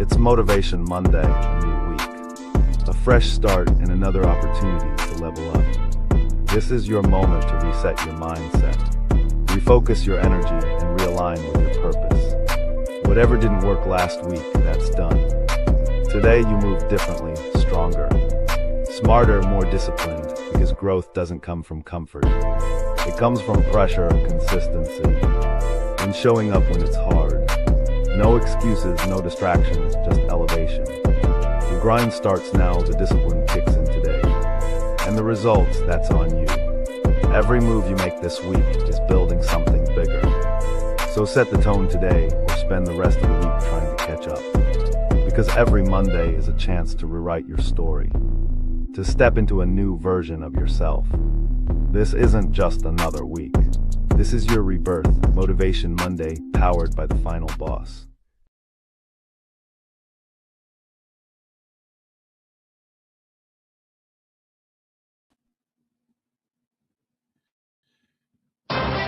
It's Motivation Monday, a new week, a fresh start and another opportunity to level up. This is your moment to reset your mindset, refocus your energy, and realign with your purpose. Whatever didn't work last week, that's done. Today you move differently, stronger, smarter, more disciplined, because growth doesn't come from comfort. It comes from pressure, consistency, and showing up when it's hard. No excuses, no distractions, just elevation. The grind starts now, the discipline kicks in today. And the results, that's on you. Every move you make this week is building something bigger. So set the tone today, or spend the rest of the week trying to catch up. Because every Monday is a chance to rewrite your story, to step into a new version of yourself. This isn't just another week. This is your rebirth. Motivation Monday, powered by the Final Boss.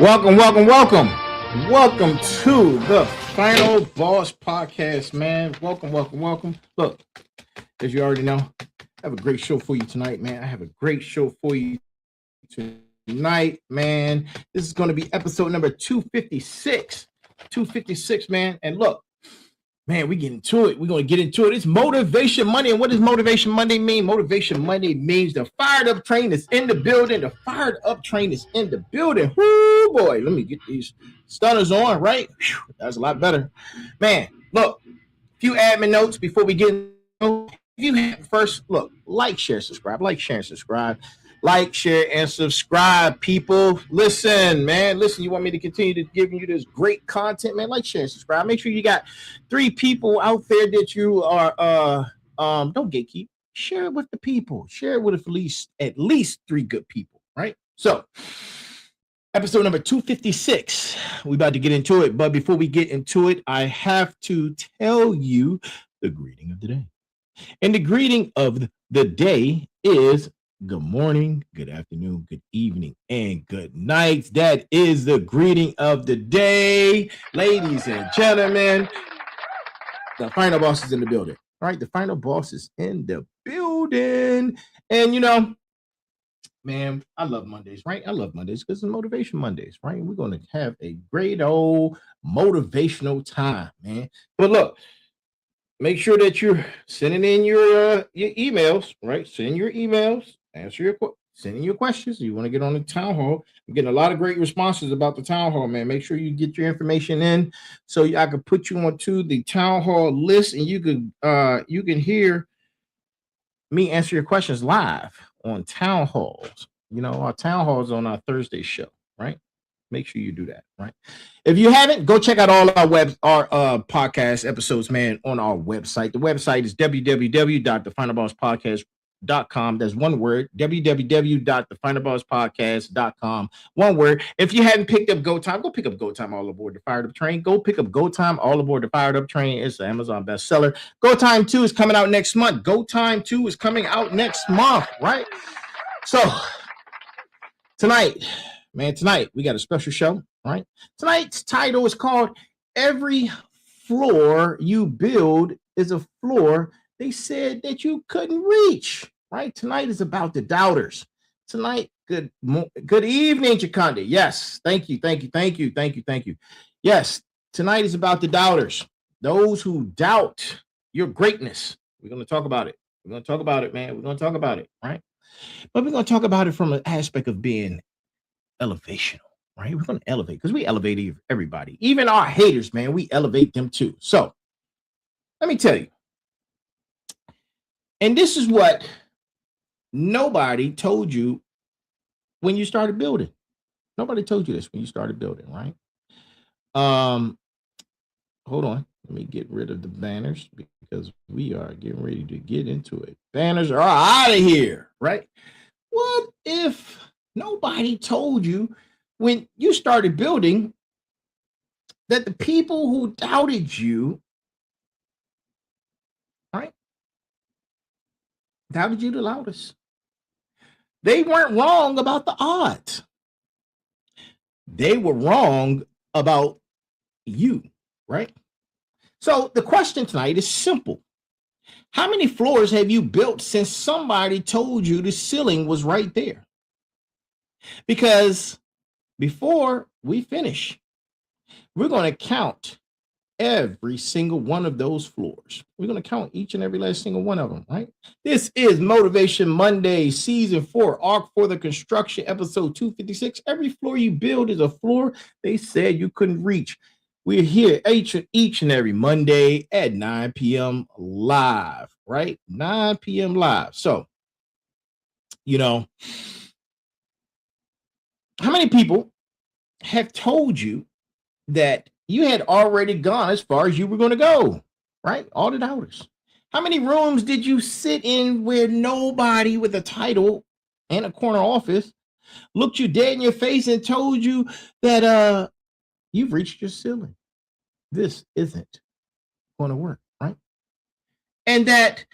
Welcome to the Final Boss Podcast, man. Welcome. Look, as you already know, I have a great show for you tonight, man. Tonight, man. This is going to be episode number 256. 256, man. And look, man, we get into it. We're going to get into it. It's Motivation Monday. And what does Motivation Monday mean? Motivation Monday means the fired up train is in the building. Whoo, boy. Let me get these stunners on, right? Whew, that's a lot better. Man, look, a few admin notes before we get into it. If you have first, look, like, share, subscribe. Like, share, and subscribe, people. Listen, man. You want me to continue to give you this great content, man? Like, share, and subscribe. Make sure you got 3 people out there that you are, don't gatekeep. Share it with the people. Share it with at least 3 good people, right? So, episode number 256. We about to get into it. But before we get into it, I have to tell you the greeting of the day. And the greeting of the day is good morning, good afternoon, good evening, and good night. That is the greeting of the day. Ladies and gentlemen, the Final Boss is in the building. All right, the Final Boss is in the building. And, you know, man, I love Mondays, right? I love Mondays because it's Motivation Mondays, right? We're going to have a great old motivational time, man. But look, make sure that you're sending in your emails, right? Send your emails. Sending your questions. You want to get on the town hall. I'm getting a lot of great responses about the town hall, man. Make sure you get your information in so I can put you onto the town hall list, and you can hear me answer your questions live on town halls. You know, our town halls on our Thursday show, right? Make sure you do that, right? If you haven't, go check out all our podcast episodes, man, on our website. The website is www.thefinalbosspodcast.com. That's one word, www.thefinalbosspodcast.com. One word. If you hadn't picked up Go Time, go pick up Go Time All Aboard the Fired Up Train. Go pick up Go Time All Aboard the Fired Up Train. It's an Amazon bestseller. Go Time 2 is coming out next month. Right? So, tonight, we got a special show, right? Tonight's title is called Every Floor You Build is a Floor They Said That You Couldn't Reach, right? Tonight is about the doubters. Tonight, good evening, Chakandi. Yes, thank you. Yes, tonight is about the doubters, those who doubt your greatness. We're going to talk about it. We're going to talk about it, man. We're going to talk about it, right? But we're going to talk about it from an aspect of being elevational, right? We're going to elevate because we elevate everybody, even our haters, man. We elevate them too. So let me tell you, and this is what nobody told you when you started building. Nobody told you this when you started building, right? Hold on. Let me get rid of the banners because we are getting ready to get into it. Banners are out of here, right? What if nobody told you when you started building that the people who doubted you, right, doubted you the loudest? They weren't wrong about the odds. They were wrong about you, right? So the question tonight is simple. How many floors have you built since somebody told you the ceiling was right there? Because before we finish, we're going to count every single one of those floors. We're going to count each and every last single one of them, right? This is Motivation Monday, Season 4, Arc for the Construction, Episode 256. Every floor you build is a floor they said you couldn't reach. We're here each and every Monday at 9 p.m. live, right? 9 p.m. live. So, how many people have told you that you had already gone as far as you were going to go, right? All the doubters. How many rooms did you sit in where nobody with a title and a corner office looked you dead in your face and told you that you've reached your ceiling? This isn't going to work, right? And that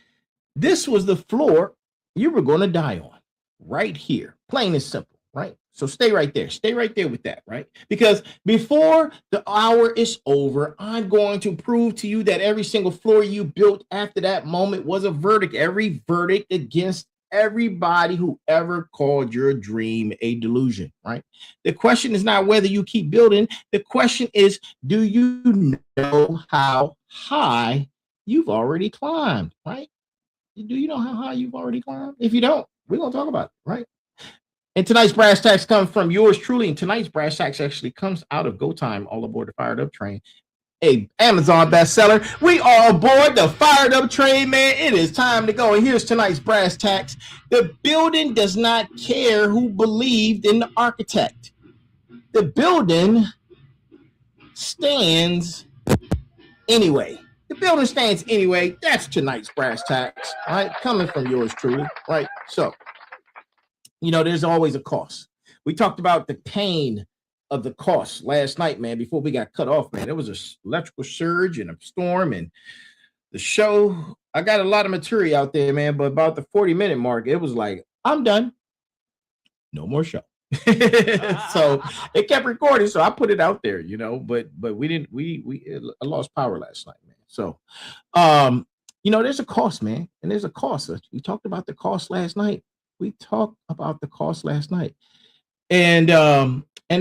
this was the floor you were going to die on, right here, plain and simple, right? So stay right there. Stay right there with that, right? Because before the hour is over, I'm going to prove to you that every single floor you built after that moment was a verdict. Every verdict against everybody who ever called your dream a delusion, right? The question is not whether you keep building. The question is, do you know how high you've already climbed, right? Do you know how high you've already climbed? If you don't, we're going to talk about it, right? And tonight's brass tacks comes from yours truly. And tonight's brass tacks actually comes out of Go Time, All Aboard the Fired Up Train, a Amazon bestseller. We are aboard the Fired Up Train, man. It is time to go. And here's tonight's brass tacks. The building does not care who believed in the architect. The building stands anyway. The building stands anyway. That's tonight's brass tacks, right? Coming from yours truly, right? So, there's always a cost. We talked about the pain of the cost last night, man, before we got cut off, man. There was an electrical surge and a storm and the show. I got a lot of material out there, man, but about the 40-minute mark, it was like, I'm done. No more show. So it kept recording, so I put it out there, but we lost power last night, man. So, there's a cost, man, and there's a cost. We talked about the cost last night. And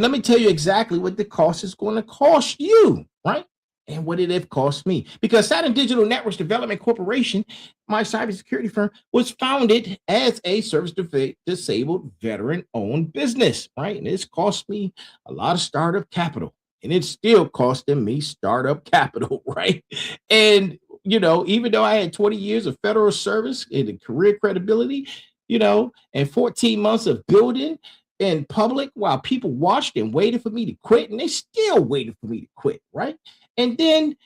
let me tell you exactly what the cost is going to cost you, right? And what it have cost me. Because Saturn Digital Networks Development Corporation, my cybersecurity firm, was founded as a service-disabled veteran-owned business, right? And it's cost me a lot of startup capital. And it's still costing me startup capital, right? And, even though I had 20 years of federal service and career credibility, and 14 months of building in public while people watched and waited for me to quit, and they still waited for me to quit, right? And then,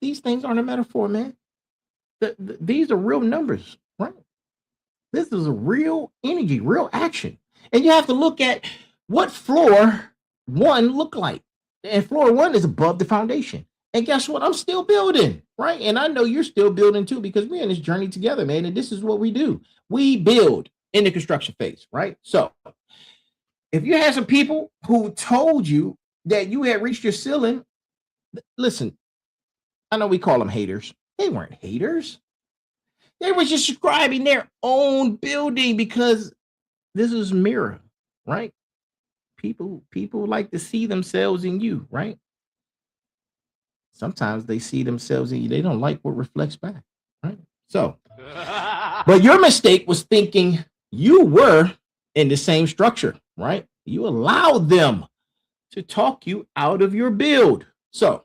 these things aren't a metaphor, man. These are real numbers, right? This is a real energy, real action. And you have to look at what floor one looked like. And floor one is above the foundation. And guess what? I'm still building, right? And I know you're still building too, because we're in this journey together, man. And this is what we do. We build in the construction phase, right? So if you had some people who told you that you had reached your ceiling, listen, I know we call them haters. They weren't haters. They were just describing their own building, because this is mirror, right? People like to see themselves in you, right? Sometimes they see themselves in you. They don't like what reflects back, right? So, but your mistake was thinking you were in the same structure, right? You allowed them to talk you out of your build. So,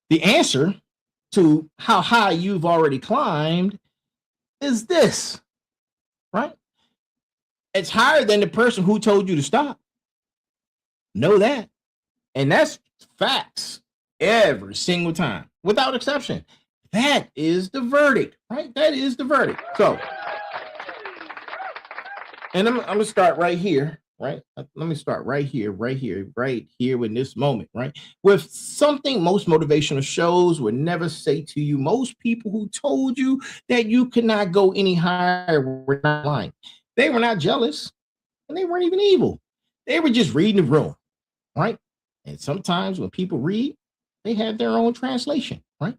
the answer to how high you've already climbed is this, right? It's higher than the person who told you to stop. Know that. And that's facts every single time, without exception. That is the verdict, right? That is the verdict. So, and I'm going to start right here, right? Let me start right here in this moment, right? With something most motivational shows would never say to you. Most people who told you that you could not go any higher were not lying. They were not jealous, and they weren't even evil. They were just reading the room, right? And sometimes when people read, they have their own translation, right?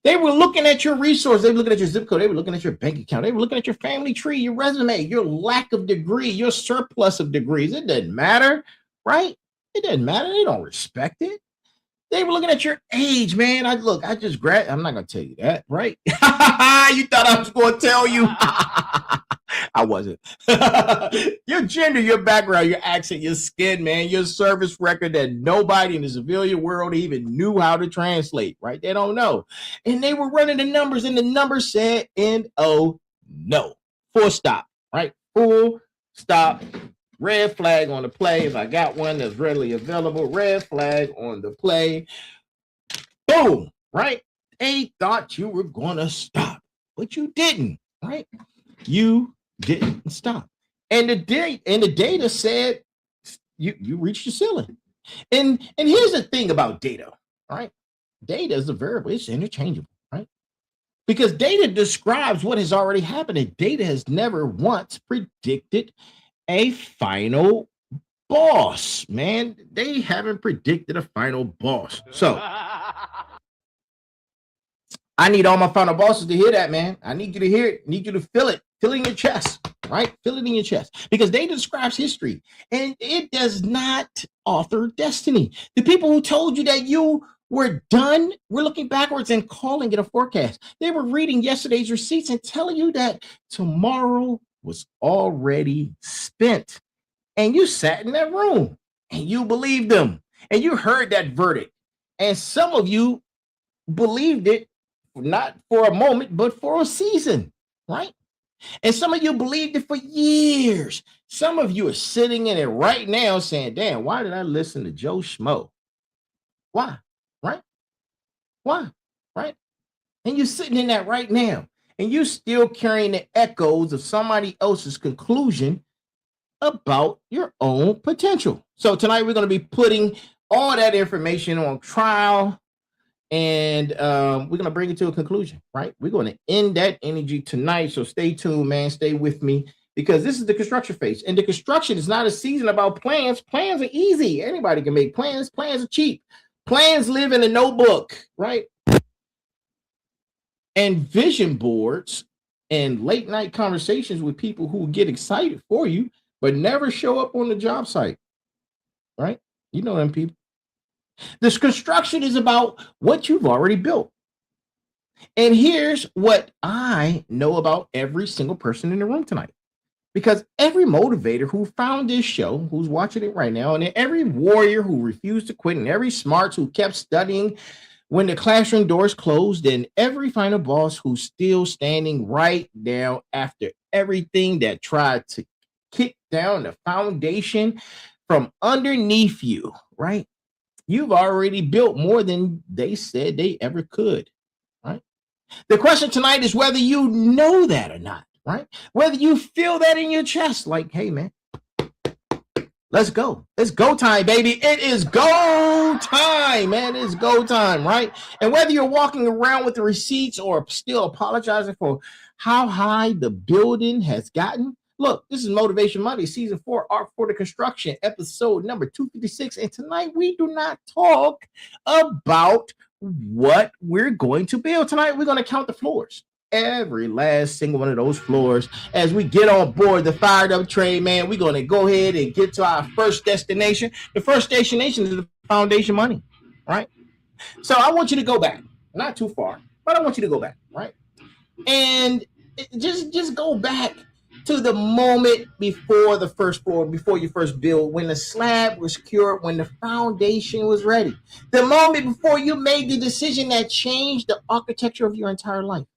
They were looking at your resource. They were looking at your zip code. They were looking at your bank account. They were looking at your family tree, your resume, your lack of degree, your surplus of degrees. It doesn't matter, right? It doesn't matter. They don't respect it. They were looking at your age, man. I just grabbed. I'm not going to tell you that, right? You thought I was going to tell you. I wasn't. Your gender, your background, your accent, your skin, man, your service record that nobody in the civilian world even knew how to translate, right? They don't know. And they were running the numbers, and the numbers said N-O, no. Full stop, right? Full stop. Red flag on the play. If I got one that's readily available, red flag on the play. Boom, right? They thought you were going to stop, but you didn't, right? You didn't stop. And the data said you reached your ceiling. And here's the thing about data, right? Data is a variable. It's interchangeable, right? Because data describes what has already happened, and data has never once predicted a final boss, man. They haven't predicted a final boss. So I need all my final bosses to hear that, man. I need you to hear it. I need you to feel it. Feel it in your chest, right? Feel it in your chest. Because data describes history, and it does not author destiny. The people who told you that you were done, we're looking backwards and calling it a forecast. They were reading yesterday's receipts and telling you that tomorrow was already spent. And you sat in that room and you believed them and you heard that verdict. And some of you believed it, not for a moment, but for a season, right? And some of you believed it for years. Some of you are sitting in it right now saying, damn, why did I listen to Joe Schmo? Why? Right? Why? Right? And you're sitting in that right now. And you're still carrying the echoes of somebody else's conclusion about your own potential. So tonight we're going to be putting all that information on trial, and we're going to bring it to a conclusion, right? We're going to end that energy tonight. So stay tuned, man. Stay with me, because this is the construction phase. And the construction is not a season about plans. Plans are easy. Anybody can make plans. Plans are cheap. Plans live in a notebook, right? And vision boards and late night conversations with people who get excited for you, but never show up on the job site, right? You know them people. This construction is about what you've already built. And here's what I know about every single person in the room tonight. Because every motivator who found this show, who's watching it right now, and every warrior who refused to quit, and every smarts who kept studying when the classroom doors closed, and every final boss who's still standing right now after everything that tried to kick down the foundation from underneath you, right? You've already built more than they said they ever could, right? The question tonight is whether you know that or not, right? Whether you feel that in your chest, like, hey, man, let's go. It's go time, baby. It is go time, man. It's go time, right? And whether you're walking around with the receipts or still apologizing for how high the building has gotten, look, this is Motivation Monday, Season 4, Art for the Construction, episode number 256. And tonight we do not talk about what we're going to build. Tonight we're going to count the floors. Every last single one of those floors. As we get on board the fired up train, man, we're going to go ahead and get to our first destination. The first destination is the foundation money, right? So I want you to go back, not too far, but I want you to go back, right? And just go back to the moment before the first floor, before you first build, when the slab was cured, when the foundation was ready. The moment before you made the decision that changed the architecture of your entire life.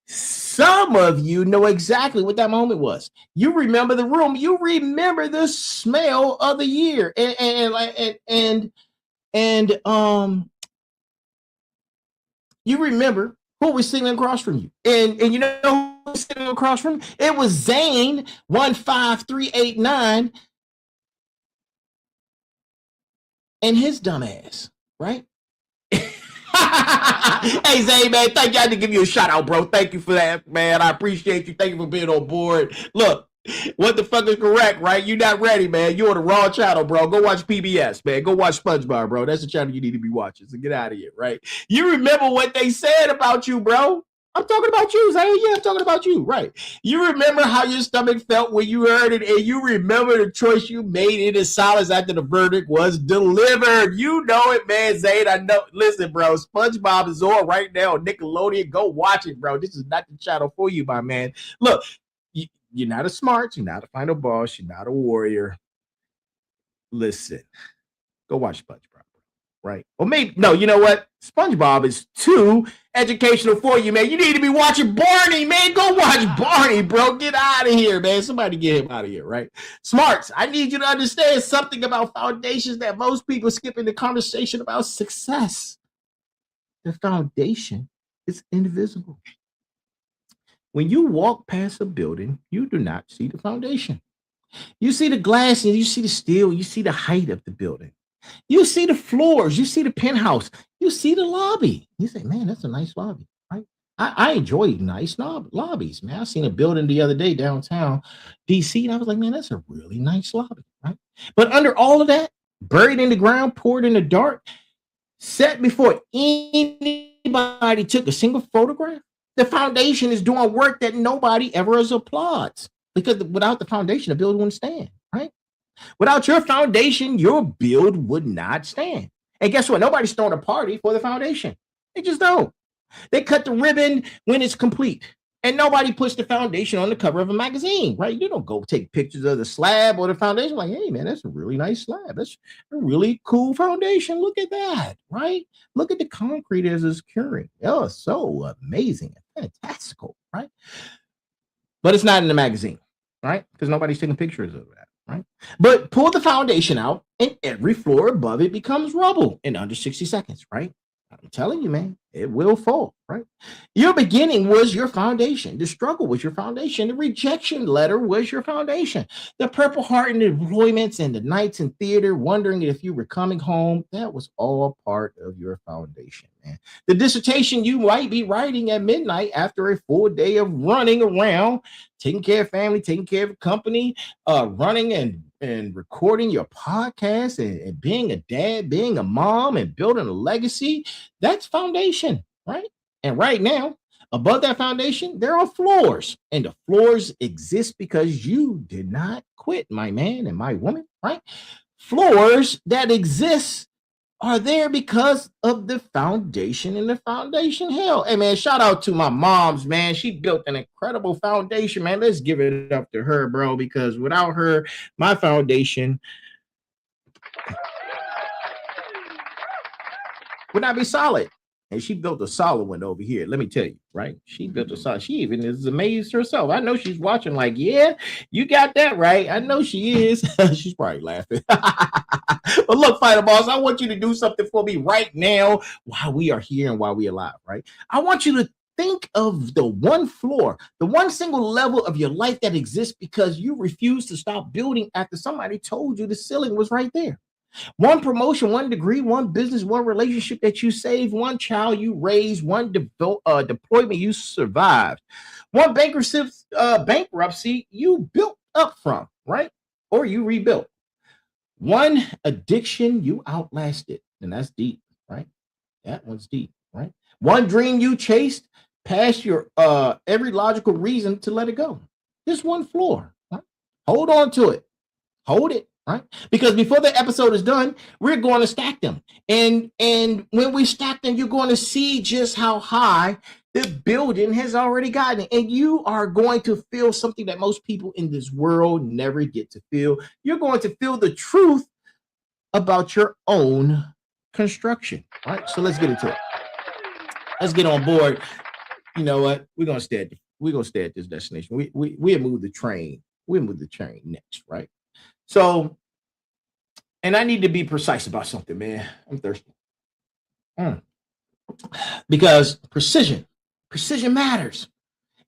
Some of you know exactly what that moment was. You remember the room. You remember the smell of the year, and you remember who was sitting across from you, and you know who was sitting across from you? It was Zane 15389 and his dumb ass, right? Hey, Zay, man, thank you. I had to give you a shout out, bro. Thank you for that, man. I appreciate you. Thank you for being on board. Look, What the fuck is correct, right? You're not ready, man. You're on the wrong channel, bro. Go watch PBS, man. Go watch SpongeBob, bro. That's the channel you need to be watching. So get out of here, right? You remember what they said about you, bro? I'm talking about you, Zay. Yeah, I'm talking about you, right? You remember how your stomach felt when you heard it, and you remember the choice you made in the silence after the verdict was delivered. You know it, man, Zay. I know. Listen, bro, SpongeBob is on right now. Nickelodeon, go watch it, bro. This is not the channel for you, my man. Look, you're not a smart, you're not a final boss, you're not a warrior. Listen, go watch SpongeBob, right? Or maybe, no, you know what? SpongeBob is too educational for you, man. You need to be watching Barney, man. Go watch Barney, bro. Get out of here, man. Somebody get him out of here, right? Smarts, I need you to understand something about foundations that most people skip in the conversation about success. The foundation is invisible. When you walk past a building, you do not see the foundation. You see the glass and you see the steel, you see the height of the building. You see the floors, you see the penthouse, you see the lobby. You say, man, that's a nice lobby, right? I enjoy nice lobbies, man. I seen a building the other day downtown DC, and I was like, man, that's a really nice lobby, right? But under all of that, buried in the ground, poured in the dark, set before anybody took a single photograph, the foundation is doing work that nobody ever applauds, because without the foundation, the build wouldn't stand, right? Without your foundation, your build would not stand. And guess what? Nobody's throwing a party for the foundation. They just don't. They cut the ribbon when it's complete. And nobody puts the foundation on the cover of a magazine, right? You don't go take pictures of the slab or the foundation like, hey, man, that's a really nice slab. That's a really cool foundation. Look at that, right? Look at the concrete as it's curing. Oh, so amazing and fantastical, right? But it's not in the magazine, right? Because nobody's taking pictures of that, right? But pull the foundation out and every floor above it becomes rubble in under 60 seconds, right? I'm telling you, man, it will fall, right? Your beginning was your foundation. The struggle was your foundation. The rejection letter was your foundation. The Purple Heart and the deployments and the nights in theater, wondering if you were coming home, that was all part of your foundation, man. The dissertation you might be writing at midnight after a full day of running around, taking care of family, taking care of company, running and recording your podcast and being a dad, being a mom, and building a legacy, that's foundation, right? And right now, above that foundation, there are floors. And the floors exist because you did not quit, my man and my woman, right? Floors that exist are there because of the foundation and the foundation hell. Hey, man, shout out to my moms, man. She built an incredible foundation, man. Let's give it up to her, bro, because without her, my foundation would not be solid. And she built a solid one over here. Let me tell you, right? She built a solid. She even is amazed herself. I know she's watching like, yeah, you got that right. I know she is. She's probably laughing. But look, Fighter Boss, I want you to do something for me right now while we are here and while we are alive, right? I want you to think of the one floor, the one single level of your life that exists because you refuse to stop building after somebody told you the ceiling was right there. One promotion, one degree, one business, one relationship that you saved, one child you raised, one deployment you survived, one bankruptcy you built up from, right? Or you rebuilt. One addiction you outlasted, and that's deep, right? That one's deep, right? One dream you chased past your every logical reason to let it go. Just one floor, right? Hold on to it. Hold it. Right? Because before the episode is done, we're going to stack them. And when we stack them, you're going to see just how high the building has already gotten. And you are going to feel something that most people in this world never get to feel. You're going to feel the truth about your own construction. Right? So let's get into it. Let's get on board. You know what? We're gonna stay at this destination. We move the train. We move the train next, right? So, and I need to be precise about something, man. I'm thirsty. Because precision matters.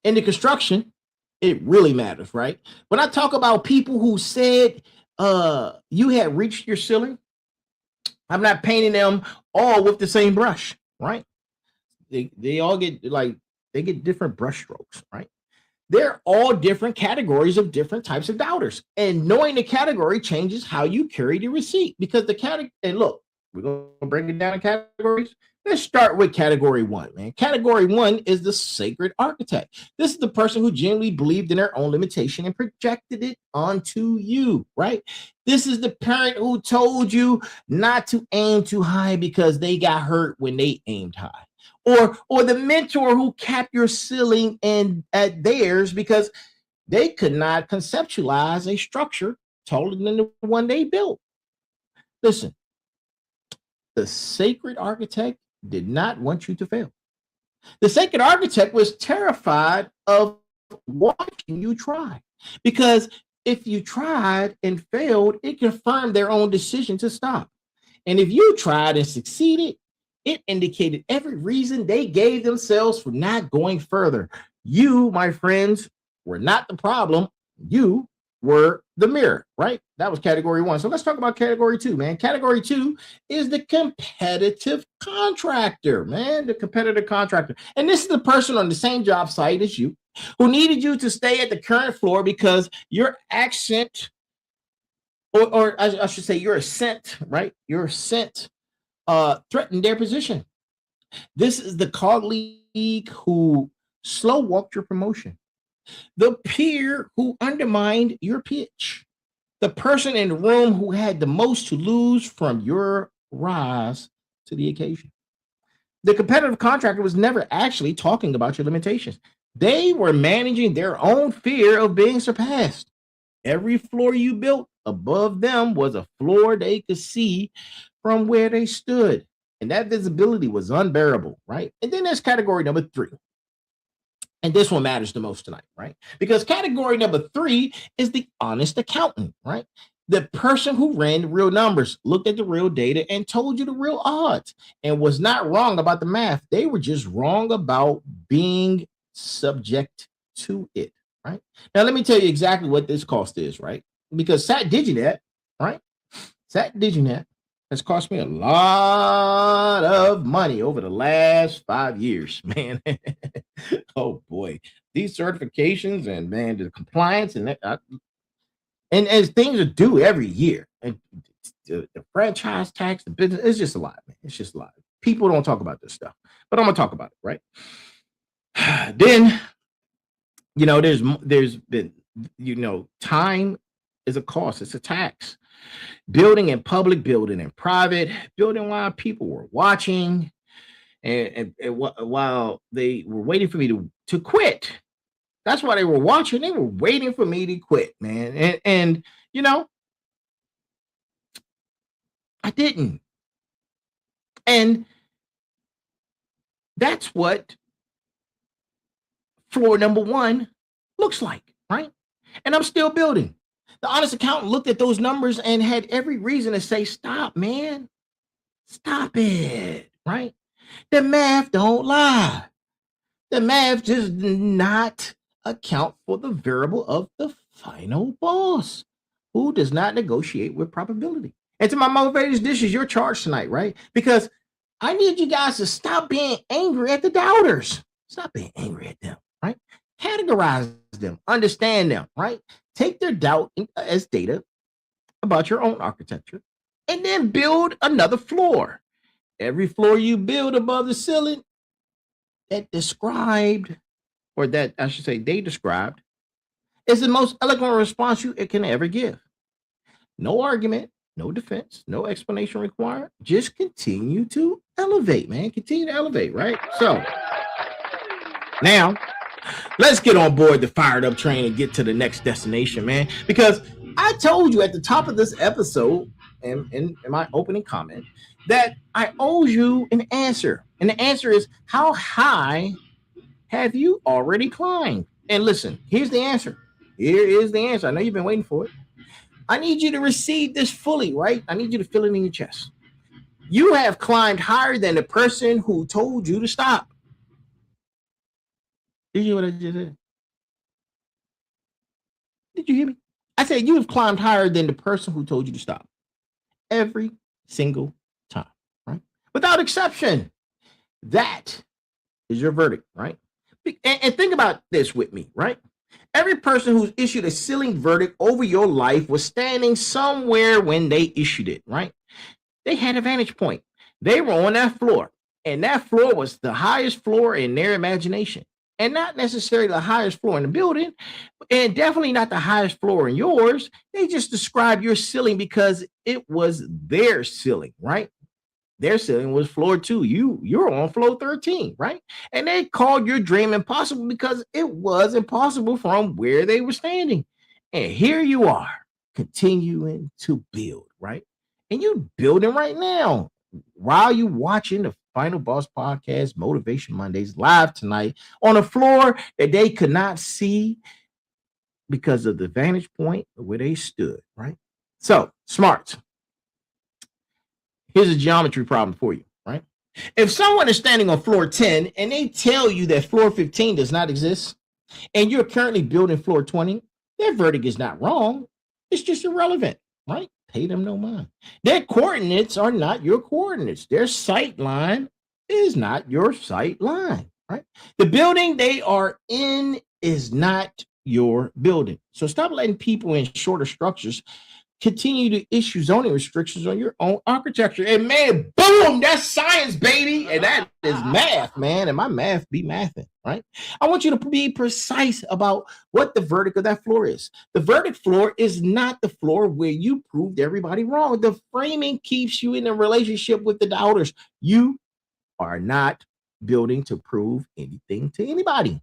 In the construction, it really matters, right? When I talk about people who said you had reached your ceiling, I'm not painting them all with the same brush, right? They all get they get different brush strokes, right? They're all different categories of different types of doubters. And knowing the category changes how you carry the receipt because the category, and look, we're going to break it down in categories. Let's start with category one, man. Category one is the sacred architect. This is the person who genuinely believed in their own limitation and projected it onto you, right? This is the parent who told you not to aim too high because they got hurt when they aimed high. Or the mentor who capped your ceiling and at theirs because they could not conceptualize a structure taller than the one they built. Listen, the sacred architect did not want you to fail. The sacred architect was terrified of watching you try because if you tried and failed, it confirmed their own decision to stop. And if you tried and succeeded, it indicated every reason they gave themselves for not going further. You, my friends, were not the problem. You were the mirror, right? That was category one. So let's talk about category two, man. Category two is the competitive contractor, man, the competitive contractor. And this is the person on the same job site as you who needed you to stay at the current floor because your accent, or I should say your ascent, right? Your ascent threatened their position. This is the colleague who slow walked your promotion, the peer who undermined your pitch, the person in the room who had the most to lose from your rise to the occasion. The competitive contractor was never actually talking about your limitations. They were managing their own fear of being surpassed. Every floor you built above them was a floor they could see from where they stood. And that visibility was unbearable, right? And then there's category number three. And this one matters the most tonight, right? Because category number three is the honest accountant, right? The person who ran the real numbers, looked at the real data, and told you the real odds and was not wrong about the math. They were just wrong about being subject to it, right? Now, let me tell you exactly what this cost is, right? Because SAT DigiNet, right? SAT DigiNet has cost me a lot of money over the last 5 years, man. Oh boy, these certifications and man, the compliance and as things are due every year, and the franchise tax, the business, it's just a lot, man. It's just a lot. People don't talk about this stuff, but I'm gonna talk about it, right? Then, there's been, time is a cost. It's a tax. Building in public, building in private, building while people were watching, and while they were waiting for me to quit. That's why they were watching. They were waiting for me to quit, man. And I didn't. And that's what floor number one looks like, right? And I'm still building. The honest accountant looked at those numbers and had every reason to say, stop, man. Stop it, right? The math don't lie. The math does not account for the variable of the final boss, who does not negotiate with probability. And to my motivators, this is your charge tonight, right? Because I need you guys to stop being angry at the doubters. Stop being angry at them, right? Categorize them, understand them, right? Take their doubt as data about your own architecture, and then build another floor. Every floor you build above the ceiling that described, or that I should say they described, is the most eloquent response you can ever give. No argument, no defense, no explanation required. Just continue to elevate, man. Continue to elevate, right? So now let's get on board the fired up train and get to the next destination, man. Because I told you at the top of this episode and in my opening comment that I owe you an answer. And the answer is, how high have you already climbed? And listen, here's the answer. Here is the answer. I know you've been waiting for it. I need you to receive this fully, right? I need you to feel it in your chest. You have climbed higher than the person who told you to stop. Did you hear what I just said? Did you hear me? I said you have climbed higher than the person who told you to stop. Every single time, right? Without exception. That is your verdict, right? And think about this with me, right? Every person who's issued a ceiling verdict over your life was standing somewhere when they issued it, right? They had a vantage point. They were on that floor, and that floor was the highest floor in their imagination, and not necessarily the highest floor in the building, and definitely not the highest floor in yours. They just described your ceiling because it was their ceiling, right? Their ceiling was floor 2. You're on floor 13, right? And they called your dream impossible because it was impossible from where they were standing. And here you are, continuing to build, right? And you building right now while you watching the Final Boss Podcast Motivation Mondays live tonight on a floor that they could not see because of the vantage point of where they stood, right? So, smarts. Here's a geometry problem for you, right? If someone is standing on floor 10 and they tell you that floor 15 does not exist and you're currently building floor 20, their verdict is not wrong. It's just irrelevant, right? Pay them no mind. Their coordinates are not your coordinates. Their sight line is not your sight line, right? The building they are in is not your building. So stop letting people in shorter structures continue to issue zoning restrictions on your own architecture. And man, boom, that's science, baby. And that is math, man. And my math be mathing, right? I want you to be precise about what the verdict of that floor is. The verdict floor is not the floor where you proved everybody wrong. The framing keeps you in a relationship with the doubters. You are not building to prove anything to anybody.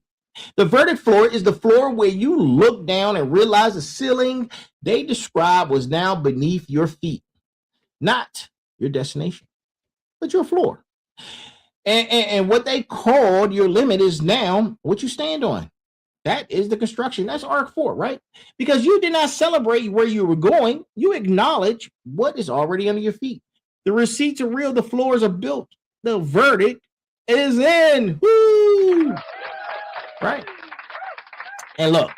The verdict floor is the floor where you look down and realize the ceiling they described was now beneath your feet, not your destination, but your floor. And what they called your limit is now what you stand on. That is the construction. That's Arc 4, right? Because you did not celebrate where you were going. You acknowledge what is already under your feet. The receipts are real. The floors are built. The verdict is in. Woo! Right. And look,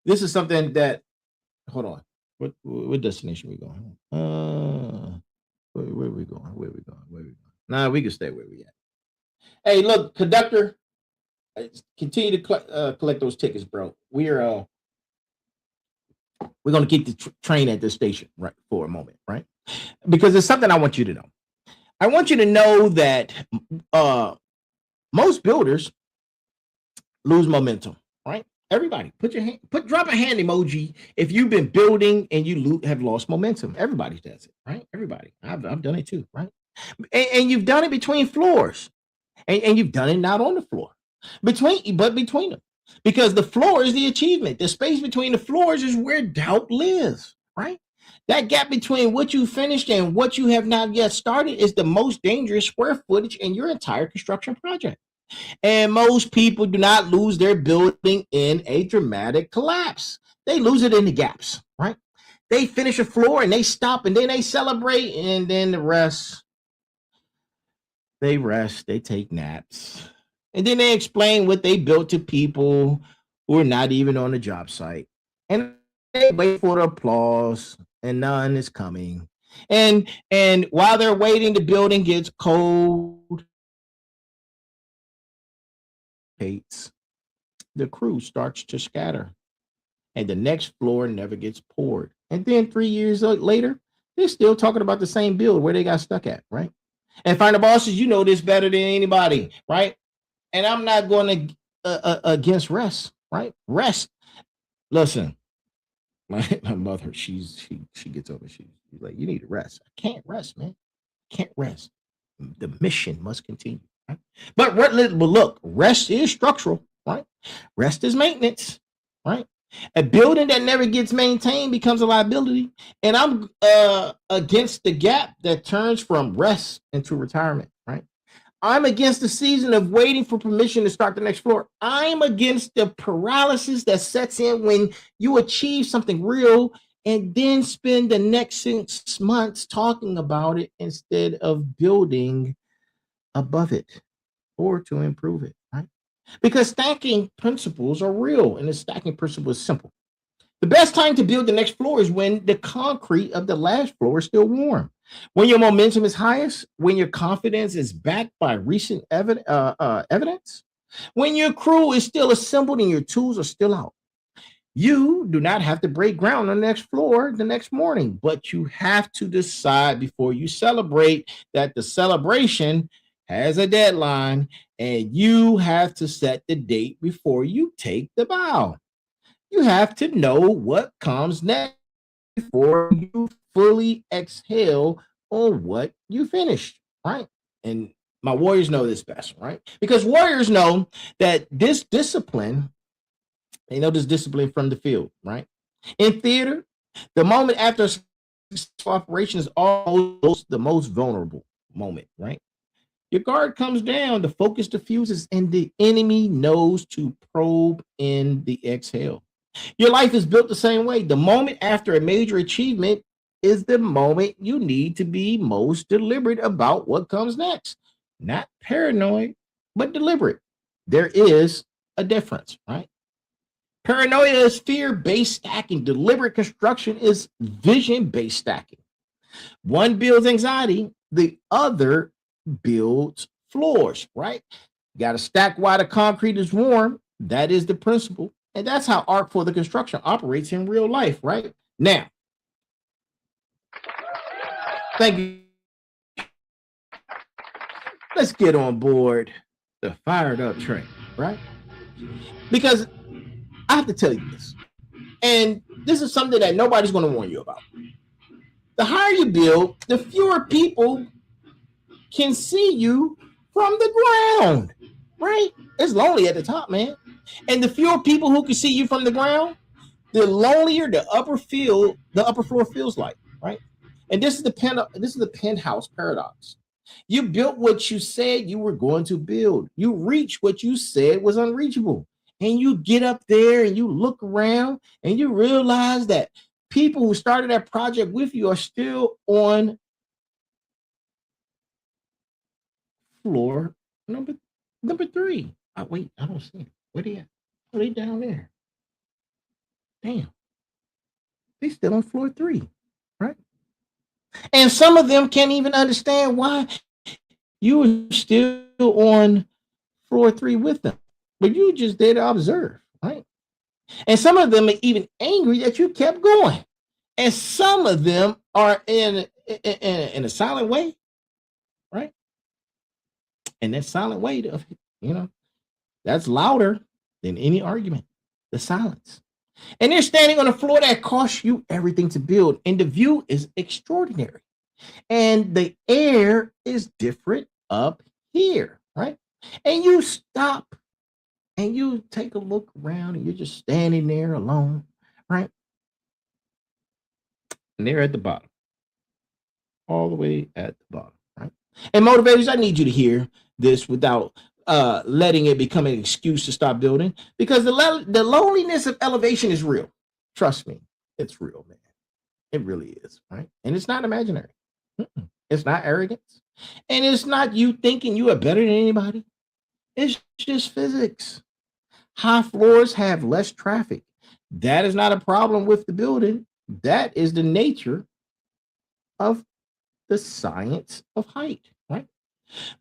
this is something that, hold on. What destination are we going? Where are we going? Nah, we can stay where we at. Hey, look, conductor, continue to collect those tickets, bro. We're going to keep the train at this station, right, for a moment, right? Because it's something I want you to know. I want you to know that most builders lose momentum, right? Everybody, drop a hand emoji if you've been building and you have lost momentum. Everybody does it, right? Everybody. I've done it too, right? And you've done it between floors, and you've done it not on the floor, between them, because the floor is the achievement. The space between the floors is where doubt lives, right? That gap between what you finished and what you have not yet started is the most dangerous square footage in your entire construction project. And most people do not lose their building in a dramatic collapse. They lose it in the gaps, right? They finish a floor and they stop and then they celebrate and then the rest, they rest, they take naps. And then they explain what they built to people who are not even on the job site. And they wait for the applause and none is coming. And while they're waiting, the building gets cold. The crew starts to scatter and the next floor never gets poured. And then 3 years later, they're still talking about the same build where they got stuck at, right? And Final Bosses, you know this better than anybody, right? And I'm not going to against rest, right? Rest. Listen, my mother, she gets over, she's like, you need to rest. I can't rest, man. I can't rest. The mission must continue. Right? But look, rest is structural, right? Rest is maintenance, right? A building that never gets maintained becomes a liability. And I'm against the gap that turns from rest into retirement, right? I'm against the season of waiting for permission to start the next floor. I'm against the paralysis that sets in when you achieve something real and then spend the next 6 months talking about it instead of building above it or to improve it, right? Because stacking principles are real and the stacking principle is simple. The best time to build the next floor is when the concrete of the last floor is still warm, when your momentum is highest, when your confidence is backed by recent evidence, When your crew is still assembled and your tools are still out, you do not have to break ground on the next floor the next morning, but you have to decide before you celebrate that the celebration has a deadline and you have to set the date before you take the bow. You have to know what comes next before you fully exhale on what you finished, right? And my warriors know this best, right? Because warriors know that this discipline, they know this discipline from the field, right? In theater, the moment after operation is almost the most vulnerable moment, right? Your guard comes down, the focus diffuses, and the enemy knows to probe in the exhale. Your life is built the same way. The moment after a major achievement is the moment you need to be most deliberate about what comes next. Not paranoid, but deliberate. There is a difference, right? Paranoia is fear-based stacking. Deliberate construction is vision-based stacking. One builds anxiety, the other builds floors, right? You got to stack while the concrete is warm. That is the principle. And that's how art for the construction operates in real life, right? Now, thank you. Let's get on board the fired up train, right? Because I have to tell you this, and this is something that nobody's going to warn you about. The higher you build, the fewer people can see you from the ground, right? It's lonely at the top, man. And the fewer people who can see you from the ground, the lonelier the upper floor feels like, right? And this is the penthouse paradox. You built what you said you were going to build. You reached what you said was unreachable. And you get up there and you look around and you realize that people who started that project with you are still on floor number 3. Oh, wait, I don't see it. Where they at? Oh, they down there. Damn. They still on floor 3, right? And some of them can't even understand why you were still on floor 3 with them. But you just there to observe, right? And some of them are even angry that you kept going. And some of them are in a silent way, right? And that silent way, that's louder than any argument, the silence. And they're standing on a floor that costs you everything to build. And the view is extraordinary. And the air is different up here, right? And you stop and you take a look around and you're just standing there alone, right? And they're at the bottom, all the way at the bottom, right? And motivators, I need you to hear this without letting it become an excuse to stop building, because the loneliness of elevation is real. Trust me, it's real, man. It really is, right? And it's not imaginary. It's not arrogance. And it's not you thinking you are better than anybody. It's just physics. High floors have less traffic. That is not a problem with the building. That is the nature of the science of height, right?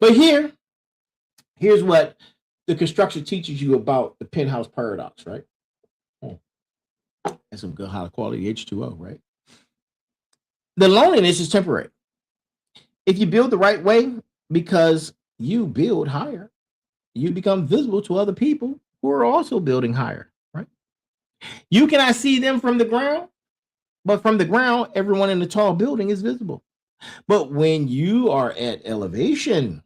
But here's what the construction teaches you about the penthouse paradox, right? That's some good high quality H2O, right? The loneliness is temporary. If you build the right way, because you build higher, you become visible to other people who are also building higher, right? You cannot see them from the ground, but from the ground, everyone in the tall building is visible. But when you are at elevation,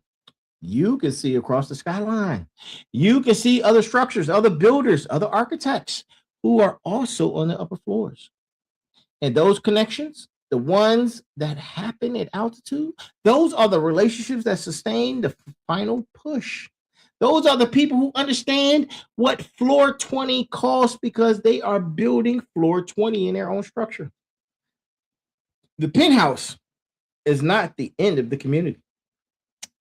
you can see across the skyline. You can see other structures, other builders, other architects who are also on the upper floors. And those connections, the ones that happen at altitude, those are the relationships that sustain the final push. Those are the people who understand what floor 20 costs because they are building floor 20 in their own structure. The penthouse is not the end of the community.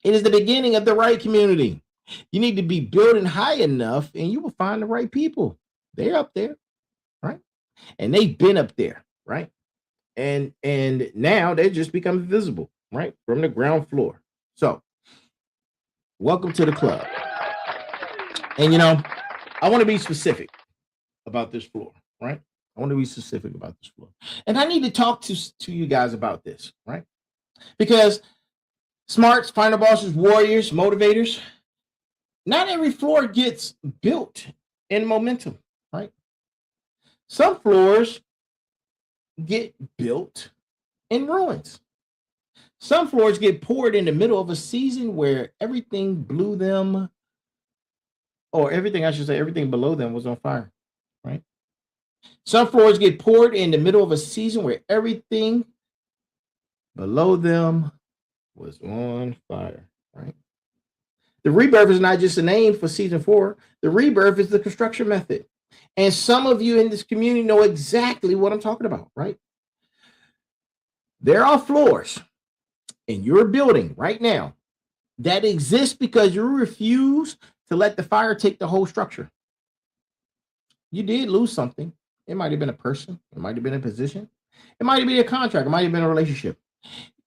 It is the beginning of the right community. You need to be building high enough and you will find the right people. They're up there, right? And they've been up there, right? And now they just become visible, right? From the ground floor. So welcome to the club. And you know, I want to be specific about this floor, right? I want to be specific about this floor. And I need to talk to you guys about this, right? Because smarts, final bosses, warriors, motivators, not every floor gets built in momentum, right? Some floors get built in ruins. Some floors get poured in the middle of a season where everything blew them, or everything, I should say, everything below them was on fire, right? Some floors get poured in the middle of a season where everything below them was on fire, right? The rebirth is not just a name for season 4. The rebirth is the construction method. And some of you in this community know exactly what I'm talking about, right? There are floors in your building right now that exist because you refuse to let the fire take the whole structure. You did lose something. It might have been a person. It might have been a position. It might have been a contract. It might have been a relationship.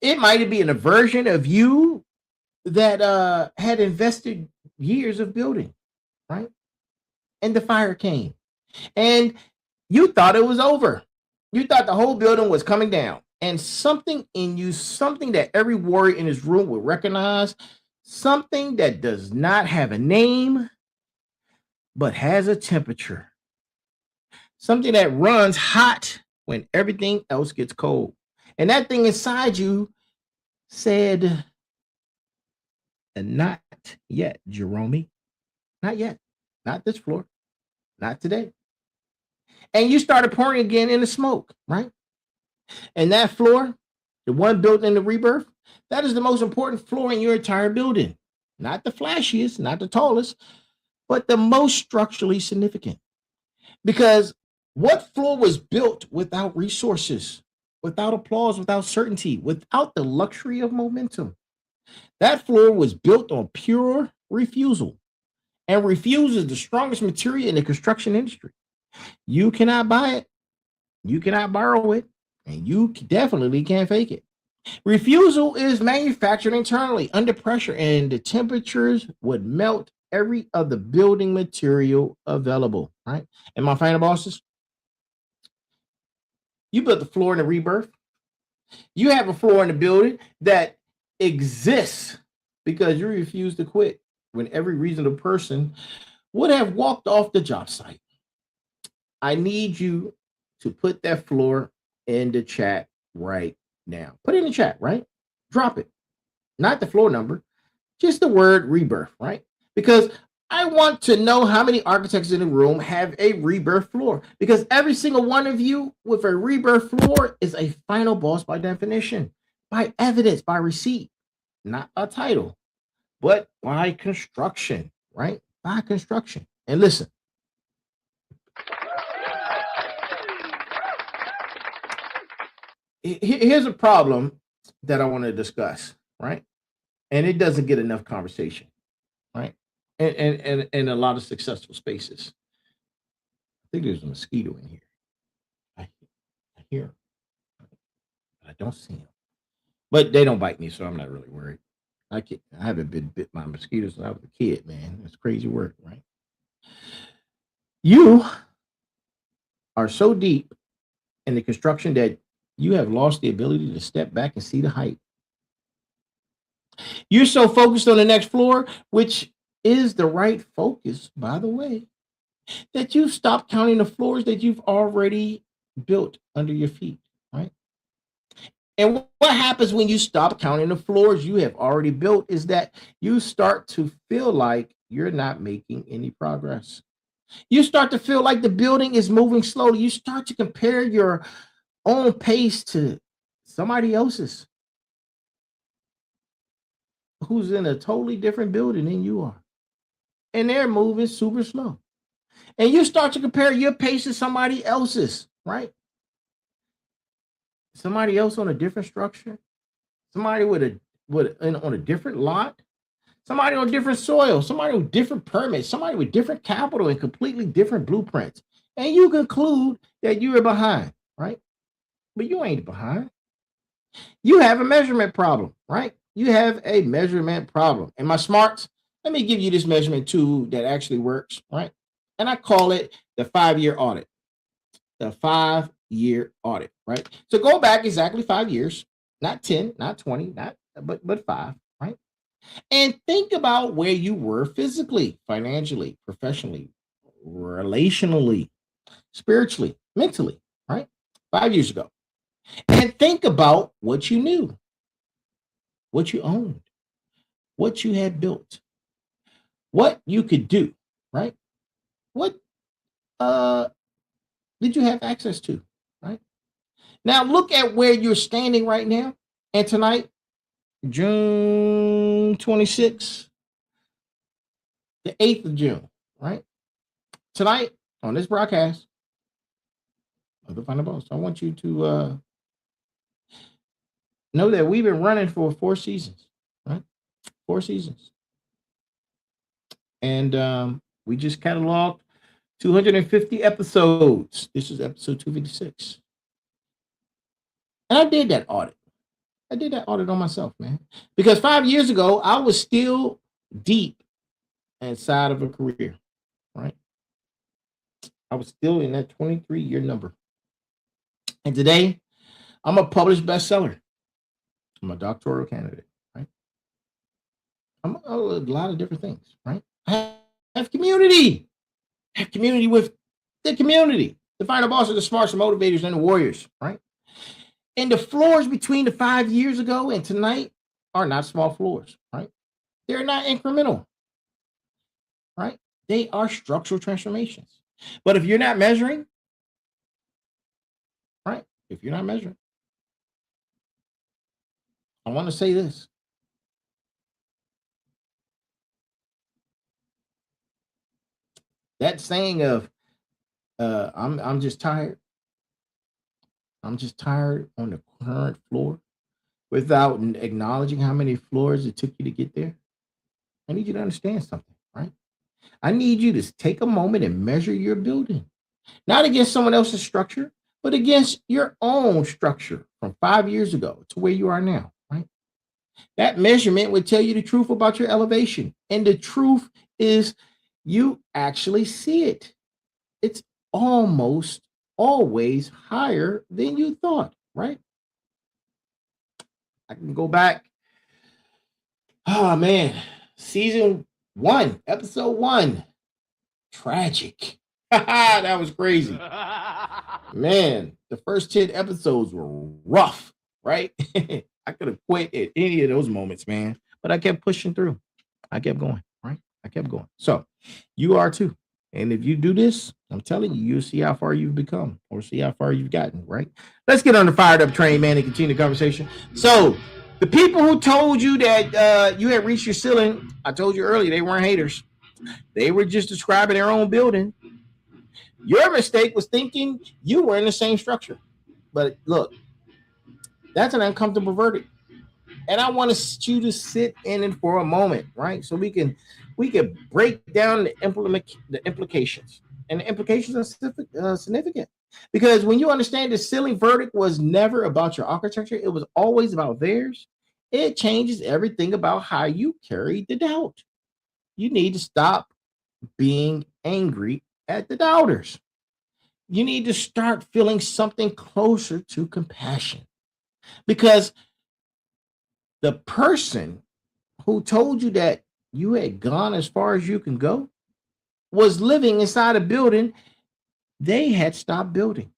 It might have been a version of you that had invested years of building, right? And the fire came. And you thought it was over. You thought the whole building was coming down. And something in you, something that every warrior in this room would recognize, something that does not have a name, but has a temperature. Something that runs hot when everything else gets cold. And that thing inside you said, not yet, Jerome. Not yet. Not this floor. Not today. And you started pouring again in the smoke, right? And that floor, the one built in the rebirth, that is the most important floor in your entire building. Not the flashiest, not the tallest, but the most structurally significant. Because what floor was built without resources, without applause, without certainty, without the luxury of momentum? That floor was built on pure refusal. And refusal is the strongest material in the construction industry. You cannot buy it. You cannot borrow it. And you definitely can't fake it. Refusal is manufactured internally under pressure, and the temperatures would melt every other building material available, right? And my final bosses, you built the floor in the rebirth. You have a floor in the building that exists because you refuse to quit when every reasonable person would have walked off the job site. I need you to put that floor in the chat right now. Put it in the chat, right? Drop it. Not the floor number, just the word rebirth, right? Because I want to know how many architects in the room have a rebirth floor, because every single one of you with a rebirth floor is a final boss by definition, by evidence, by receipt, not a title, but by construction, right? By construction. And listen, here's a problem that I want to discuss, right? And it doesn't get enough conversation, right? And in a lot of successful spaces. I think there's a mosquito in here. I hear him. I don't see him. But they don't bite me, so I'm not really worried. I haven't been bit by mosquitoes since I was a kid, man. It's crazy work, right? You are so deep in the construction that you have lost the ability to step back and see the height. You're so focused on the next floor, which is the right focus, by the way, that you've stopped counting the floors that you've already built under your feet, right? And what happens when you stop counting the floors you have already built is that you start to feel like you're not making any progress. You start to feel like the building is moving slowly. You start to compare your own pace to somebody else's who's in a totally different building than you are. And they're moving super slow. And you start to compare your pace to somebody else's, right? Somebody else on a different structure, somebody on a different lot, somebody on different soil, somebody with different permits, somebody with different capital and completely different blueprints. And you conclude that you are behind, right? But you ain't behind. You have a measurement problem, right? You have a measurement problem. And my smarts, Let me give you this measurement tool that actually works, right? And I call it the 5-year audit. The 5-year audit, right? So go back exactly 5 years, not 10, not 20, but 5, right? And think about where you were physically, financially, professionally, relationally, spiritually, mentally, right? 5 years ago. And think about what you knew, what you owned, what you had built, what you could do, right? What did you have access to, right? Now look at where you're standing right now. And tonight, June 26th, the 8th of June, right? Tonight on this broadcast of the Final Boss, I want you to know that we've been running for 4 seasons, right? 4 seasons. And we just cataloged 250 episodes. This is episode 256. And I did that audit. I did that audit on myself, man. Because 5 years ago, I was still deep inside of a career, right? I was still in that 23-year number. And today, I'm a published bestseller. I'm a doctoral candidate, right? I'm a lot of different things, right? I have community. I have community with the community. The Final Boss are the smarts, the motivators, and the warriors, right? And the floors between the 5 years ago and tonight are not small floors, right? They're not incremental, right? They are structural transformations. But if you're not measuring, right? If you're not measuring, I want to say this. That saying of I'm just tired. I'm just tired on the current floor without acknowledging how many floors it took you to get there. I need you to understand something, right? I need you to take a moment and measure your building, not against someone else's structure, but against your own structure from 5 years ago to where you are now, right? That measurement would tell you the truth about your elevation. And the truth is you actually see it. It's almost always higher than you thought, right? I can go back. Oh, man. Season 1, episode 1. Tragic. That was crazy. Man, the first 10 episodes were rough, right? I could have quit at any of those moments, man. But I kept pushing through. I kept going, right? I kept going. So you are too. And if you do this, I'm telling you, you'll see how far you've become or see how far you've gotten, right? Let's get on the fired up train, man, and continue the conversation. So the people who told you that you had reached your ceiling, I told you earlier, they weren't haters. They were just describing their own building. Your mistake was thinking you were in the same structure. But look, that's an uncomfortable verdict. And I want you to sit in it for a moment, right? So we can break down the implications. And the implications are significant. Because when you understand the ceiling verdict was never about your architecture, it was always about theirs, it changes everything about how you carry the doubt. You need to stop being angry at the doubters. You need to start feeling something closer to compassion. Because the person who told you that you had gone as far as you can go was living inside a building they had stopped building.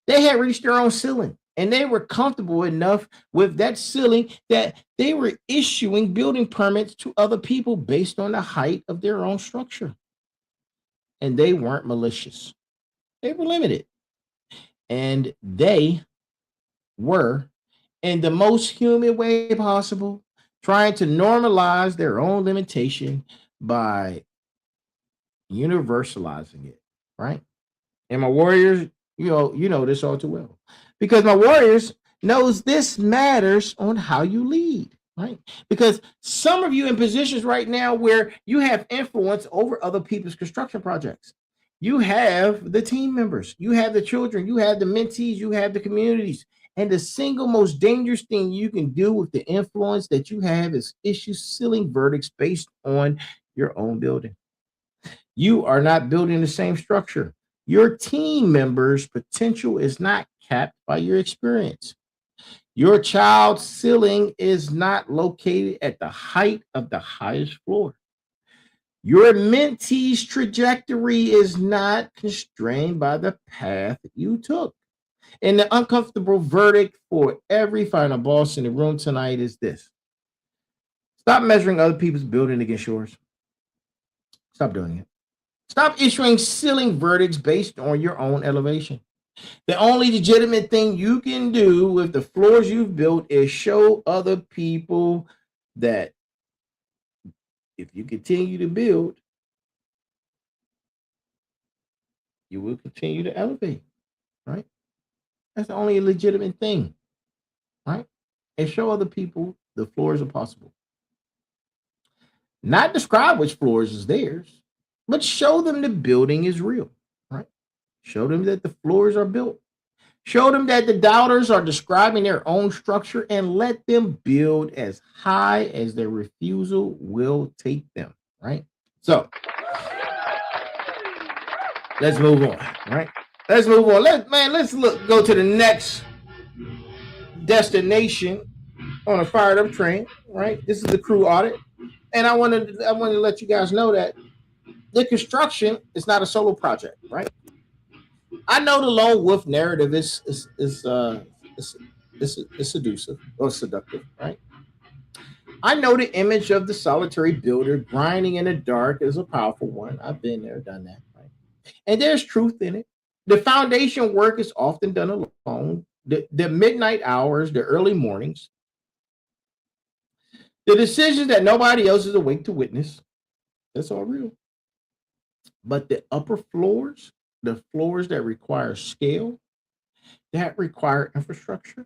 They had reached their own ceiling and they were comfortable enough with that ceiling that they were issuing building permits to other people based on the height of their own structure. And they weren't malicious. They were limited. And they were, in the most human way possible, trying to normalize their own limitation by universalizing it, right? And my warriors, you know this all too well. Because my warriors knows this matters on how you lead, right? Because some of you in positions right now where you have influence over other people's construction projects. You have the team members, you have the children, you have the mentees, you have the communities. And the single most dangerous thing you can do with the influence that you have is issue ceiling verdicts based on your own building. You are not building the same structure. Your team members' potential is not capped by your experience. Your child's ceiling is not located at the height of the highest floor. Your mentee's trajectory is not constrained by the path you took. And the uncomfortable verdict for every final boss in the room tonight is this: stop measuring other people's building against yours. Stop doing it. Stop issuing ceiling verdicts based on your own elevation. The only legitimate thing you can do with the floors you've built is show other people that if you continue to build, you will continue to elevate, right? That's the only legitimate thing, right? And show other people the floors are possible. Not describe which floors is theirs, but show them the building is real, right? Show them that the floors are built. Show them that the doubters are describing their own structure, and let them build as high as their refusal will take them, right? So let's move on, right? Let's move on. Let's go to the next destination on a fired up train, right? This is the crew audit. And I want to let you guys know that the construction is not a solo project, right? I know the lone wolf narrative is seductive or seductive, right? I know the image of the solitary builder grinding in the dark is a powerful one. I've been there, done that, right? And there's truth in it. The foundation work is often done alone. The midnight hours, the early mornings, the decisions that nobody else is awake to witness, that's all real. But the upper floors, the floors that require scale, that require infrastructure,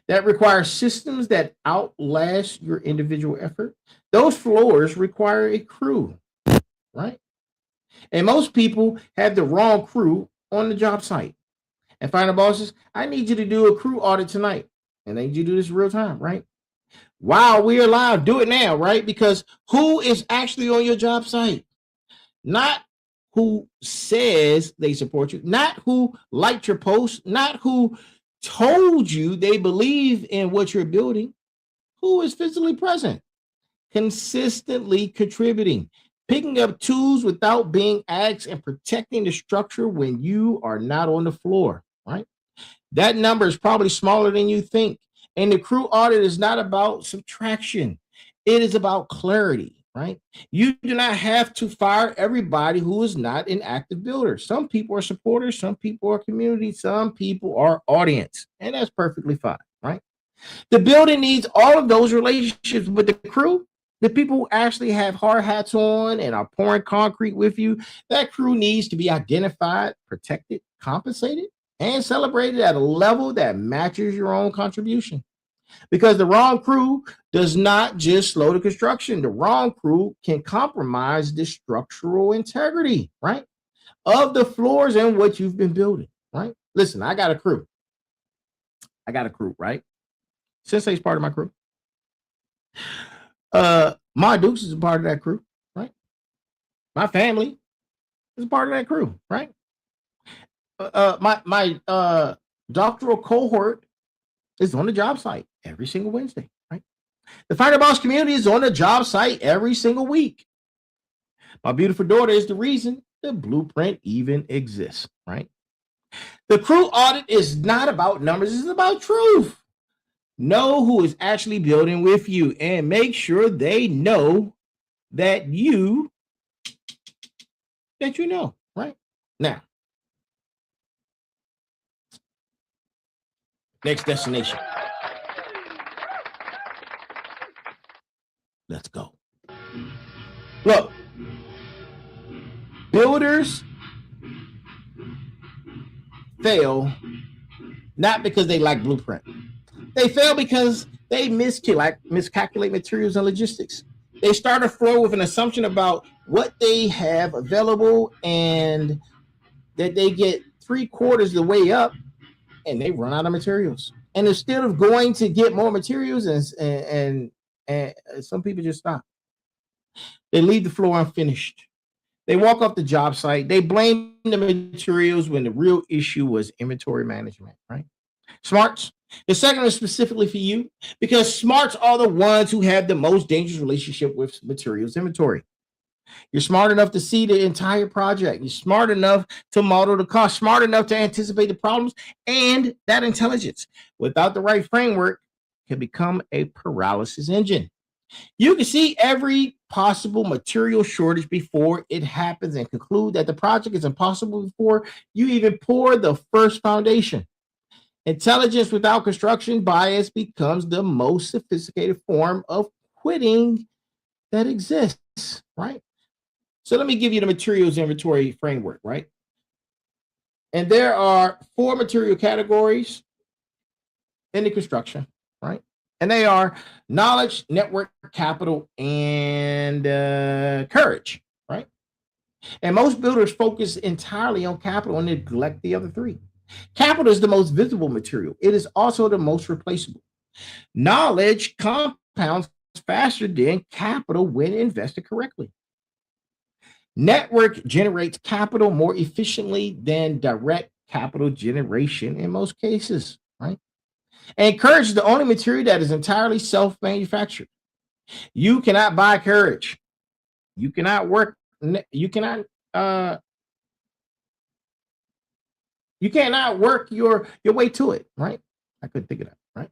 that require systems that outlast your individual effort, those floors require a crew, right? And most people have the wrong crew on the job site. And final bosses, I need you to do a crew audit tonight. And I need you to do this real time, right? While we're live, do it now, right? Because who is actually on your job site? Not who says they support you, not who liked your post, not who told you they believe in what you're building. Who is physically present, consistently contributing, picking up tools without being asked, and protecting the structure when you are not on the floor, right? That number is probably smaller than you think. And the crew audit is not about subtraction. It is about clarity, right? You do not have to fire everybody who is not an active builder. Some people are supporters, some people are community, some people are audience, and that's perfectly fine, right? The building needs all of those relationships, but the crew, the people who actually have hard hats on and are pouring concrete with you, that crew needs to be identified, protected, compensated, and celebrated at a level that matches your own contribution. Because the wrong crew does not just slow the construction. The wrong crew can compromise the structural integrity, right, of the floors and what you've been building, right? Listen, I got a crew, right? Sensei's part of my crew. My Dukes is a part of that crew, right? My family is a part of that crew, right? My doctoral cohort is on the job site every single Wednesday, right? The Fighter Boss community is on the job site every single week. My beautiful daughter is the reason the blueprint even exists, right? The crew audit is not about numbers, it's about truth. Know who is actually building with you and make sure they know that you know, right? Now, next destination. Let's go. Look, builders fail not because they lack blueprint. They fail because they miscalculate materials and logistics. They start a flow with an assumption about what they have available and that they get 3/4 of the way up and they run out of materials. And instead of going to get more materials, and some people just stop. They leave the floor unfinished. They walk off the job site. They blame the materials when the real issue was inventory management, right? Smarts. The second is specifically for you because smarts are the ones who have the most dangerous relationship with materials inventory. You're smart enough to see the entire project. You're smart enough to model the cost, smart enough to anticipate the problems, and that intelligence, without the right framework, can become a paralysis engine. You can see every possible material shortage before it happens and conclude that the project is impossible before you even pour the first foundation. Intelligence without construction bias becomes the most sophisticated form of quitting that exists, right? So let me give you the materials inventory framework, right? And there are 4 material categories in the construction, right? And they are knowledge, network, capital, and courage, right? And most builders focus entirely on capital and neglect the other 3. Capital is the most visible material. It is also the most replaceable. Knowledge compounds faster than capital when invested correctly. Network generates capital more efficiently than direct capital generation in most cases, right? And courage is the only material that is entirely self-manufactured. You cannot buy courage. You cannot work. You cannot work your way to it, right? I couldn't think of that, right?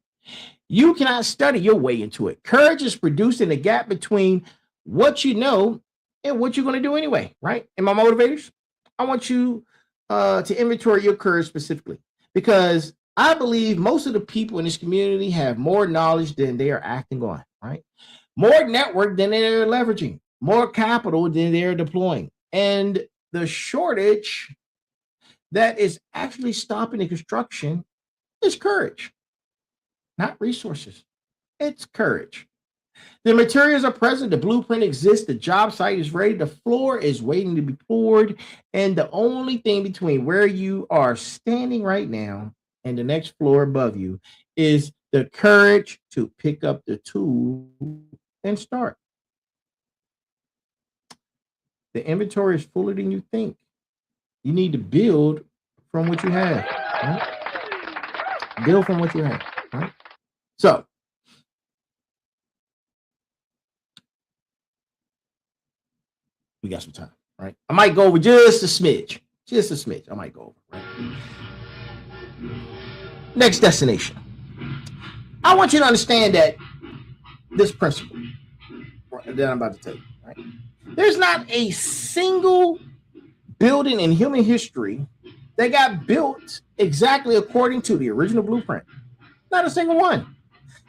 You cannot study your way into it. Courage is produced in the gap between what you know and what you're going to do anyway, right? And my motivators, I want you to inventory your courage specifically because I believe most of the people in this community have more knowledge than they are acting on, right? More network than they're leveraging, more capital than they're deploying. And the shortage that is actually stopping the construction is courage, not resources. It's courage. The materials are present, the blueprint exists, the job site is ready, the floor is waiting to be poured, and the only thing between where you are standing right now and the next floor above you is the courage to pick up the tool and start. The inventory is fuller than you think. You need to build from what you have, right? Build from what you have, right? So, we got some time, right? I might go over just a smidge. I might go over, right? Next destination. I want you to understand that this principle that I'm about to tell you, right? There's not a single building in human history that got built exactly according to the original blueprint. Not a single one.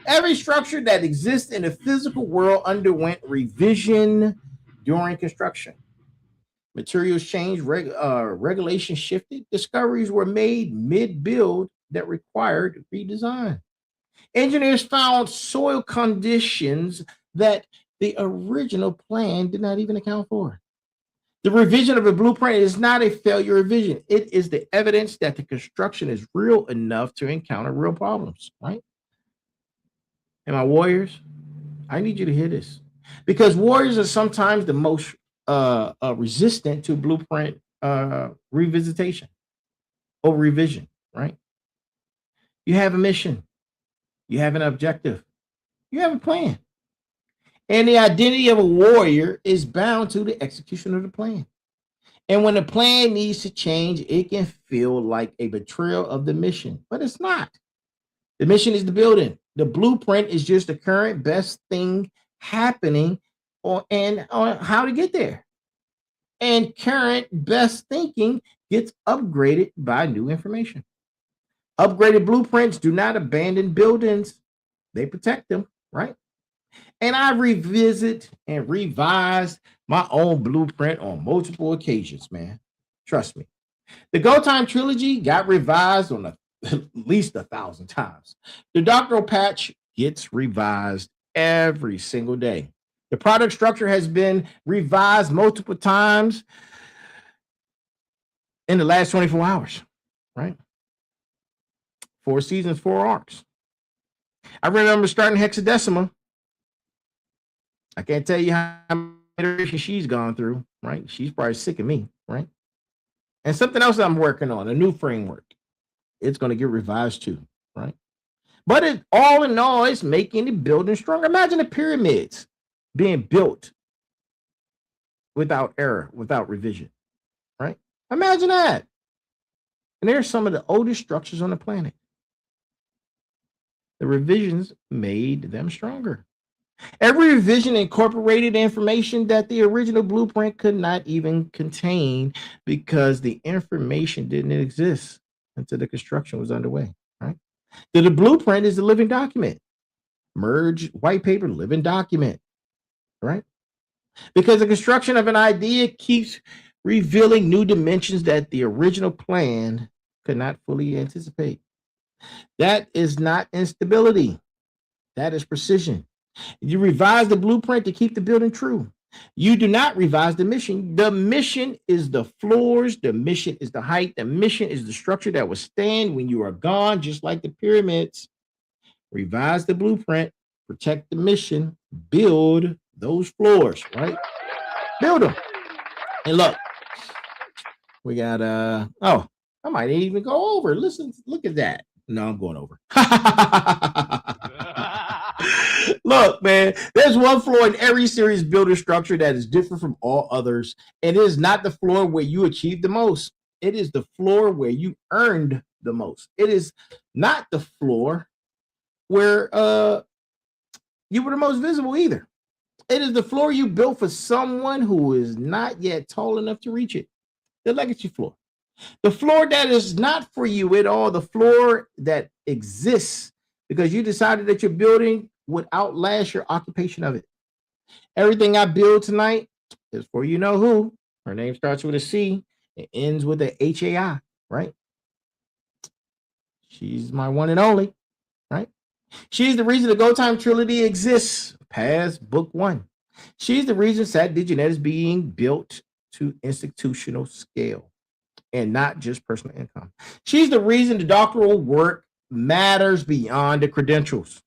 Every structure that exists in the physical world underwent revision during construction. Materials changed, regulations shifted, discoveries were made mid-build that required redesign. Engineers found soil conditions that the original plan did not even account for. The revision of a blueprint is not a failure revision. It is the evidence that the construction is real enough to encounter real problems, right? And my warriors, I need you to hear this because warriors are sometimes the most resistant to blueprint revisitation or revision, right? You have a mission, you have an objective, you have a plan. And the identity of a warrior is bound to the execution of the plan. And when the plan needs to change, it can feel like a betrayal of the mission, but it's not. The mission is the building. The blueprint is just the current best thing happening on how to get there. And current best thinking gets upgraded by new information. Upgraded blueprints do not abandon buildings. They protect them, right? And I revisit and revise my own blueprint on multiple occasions, man. Trust me. The Go Time trilogy got revised on at least 1,000 times. The doctoral patch gets revised every single day. The product structure has been revised multiple times. in the last 24 hours, right? 4 seasons, 4 arcs. I remember starting hexadecimal. I can't tell you how many iterations she's gone through, right? She's probably sick of me, right? And something else I'm working on, a new framework. It's going to get revised too, right? But it all in all, it's making the building stronger. Imagine the pyramids being built without error, without revision, right? Imagine that. And they're some of the oldest structures on the planet. The revisions made them stronger. Every revision incorporated information that the original blueprint could not even contain because the information didn't exist until the construction was underway, right? So the blueprint is a living document. Merge white paper, living document, right? Because the construction of an idea keeps revealing new dimensions that the original plan could not fully anticipate. That is not instability. That is precision. You revise the blueprint to keep the building true. You do not revise the mission. The mission is the floors. The mission is the height. The mission is the structure that will stand when you are gone, just like the pyramids. Revise the blueprint, protect the mission, build those floors, right? Build them. And look, we got, I might even go over. Listen, look at that. No, I'm going over. Look, man, there's one floor in every series builder structure that is different from all others. And it is not the floor where you achieved the most. It is the floor where you earned the most. It is not the floor where you were the most visible either. It is the floor you built for someone who is not yet tall enough to reach it. The legacy floor. The floor that is not for you at all, the floor that exists because you decided that your building would outlast your occupation of it. Everything I build tonight is for you know who. Her name starts with a C. It ends with a H-A-I, right? She's my one and only, right? She's the reason the Go Time Trilogy exists past book 1. She's the reason Sat Diginet is being built to institutional scale and not just personal income. She's the reason the doctoral work matters beyond the credentials.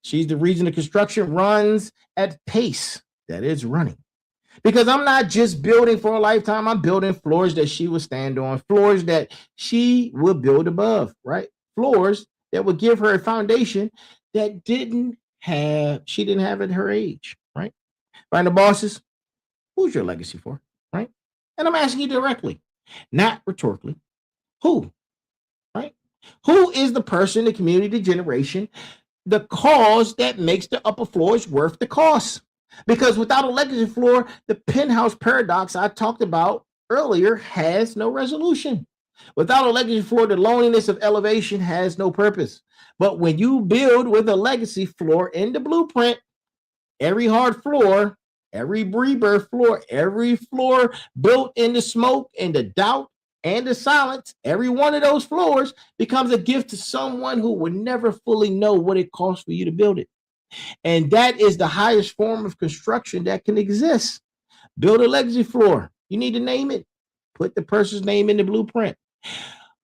She's the reason the construction runs at pace that it's running. Because I'm not just building for a lifetime, I'm building floors that she will stand on, floors that she will build above, right? Floors that will give her a foundation that she didn't have at her age, right? Find the bosses, who's your legacy for, right? And I'm asking you directly, not rhetorically. Who, right? Who is the person, the community, the generation, the cause that makes the upper floors worth the cost? Because without a legacy floor, the penthouse paradox I talked about earlier has no resolution. Without a legacy floor, the loneliness of elevation has no purpose. But when you build with a legacy floor in the blueprint, every hard floor, every rebirth floor, every floor built in the smoke and the doubt and the silence, every one of those floors becomes a gift to someone who would never fully know what it costs for you to build it. And that is the highest form of construction that can exist. Build a legacy floor. You need to name it. Put the person's name in the blueprint.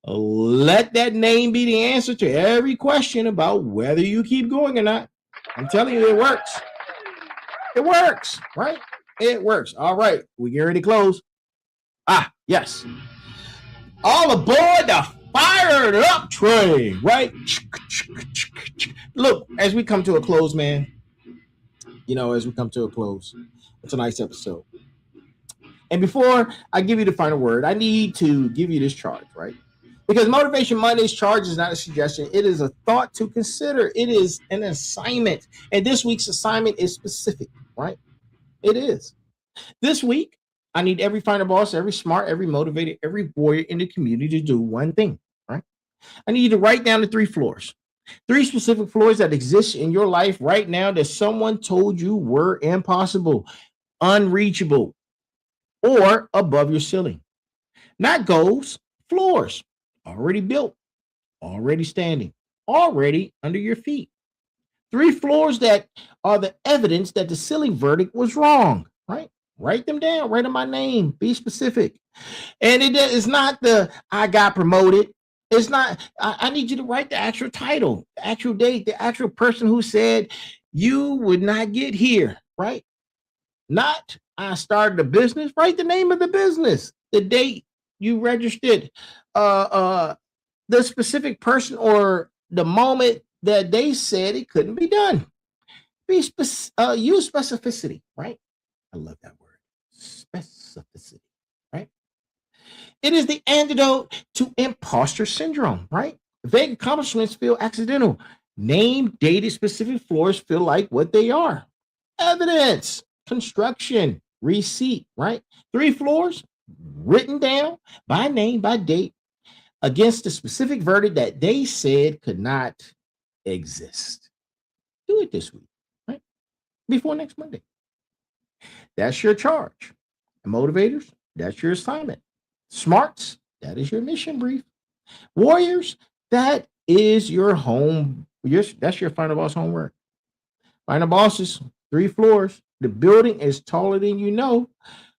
Let that name be the answer to every question about whether you keep going or not. I'm telling you, it works. It works, right? It works. All right, we get ready to close. Yes. All aboard the fired up train, right? Look, as we come to a close, man, as we come to a close, it's a nice episode. And before I give you the final word, I need to give you this charge, right? Because Motivation Monday's charge is not a suggestion. It is a thought to consider. It is an assignment. And this week's assignment is specific, right? It is. This week, I need every final boss, every smart, every motivated, every warrior in the community to do one thing, right? I need you to write down the 3 floors. 3 specific floors that exist in your life right now that someone told you were impossible, unreachable, or above your ceiling. Not goals, floors. Already built, already standing, already under your feet. 3 floors that are the evidence that the ceiling verdict was wrong, right? Write them down. Write them my name. Be specific. And it's not the I got promoted. It's not. I need you to write the actual title, the actual date, the actual person who said you would not get here. Right? Not I started a business. Write the name of the business, the date you registered, the specific person or the moment that they said it couldn't be done. Use specificity, right? I love that word. Specificity, right? It is the antidote to imposter syndrome, right? Vague accomplishments feel accidental. Name dated specific floors feel like what they are. Evidence, construction, receipt, right? 3 floors written down by name, by date, against the specific verdict that they said could not exist. Do it this week, right? Before next Monday. That's your charge. Motivators, that's your assignment. Smarts, that is your mission brief. Warriors, that is your home. That's your final boss homework. Final bosses, 3 floors. The building is taller than you know.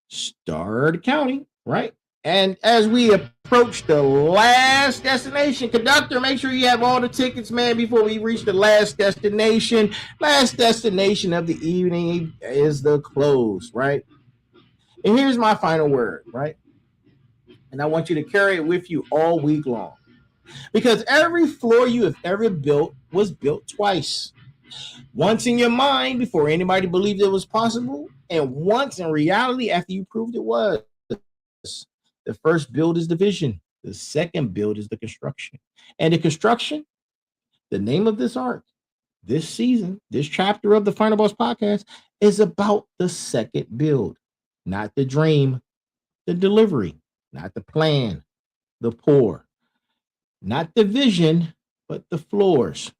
Start counting, right? And as we approach the last destination, conductor, make sure you have all the tickets, man, before we reach the last destination. Last destination of the evening is the close, right? And here's my final word, right? And I want you to carry it with you all week long. Because every floor you have ever built was built twice. Once in your mind before anybody believed it was possible, and once in reality after you proved it was. The first build is the vision. The second build is the construction. And the construction, the name of this arc, this season, this chapter of the Final Boss podcast is about the second build, not the dream, the delivery, not the plan, the pour, not the vision, but the floors.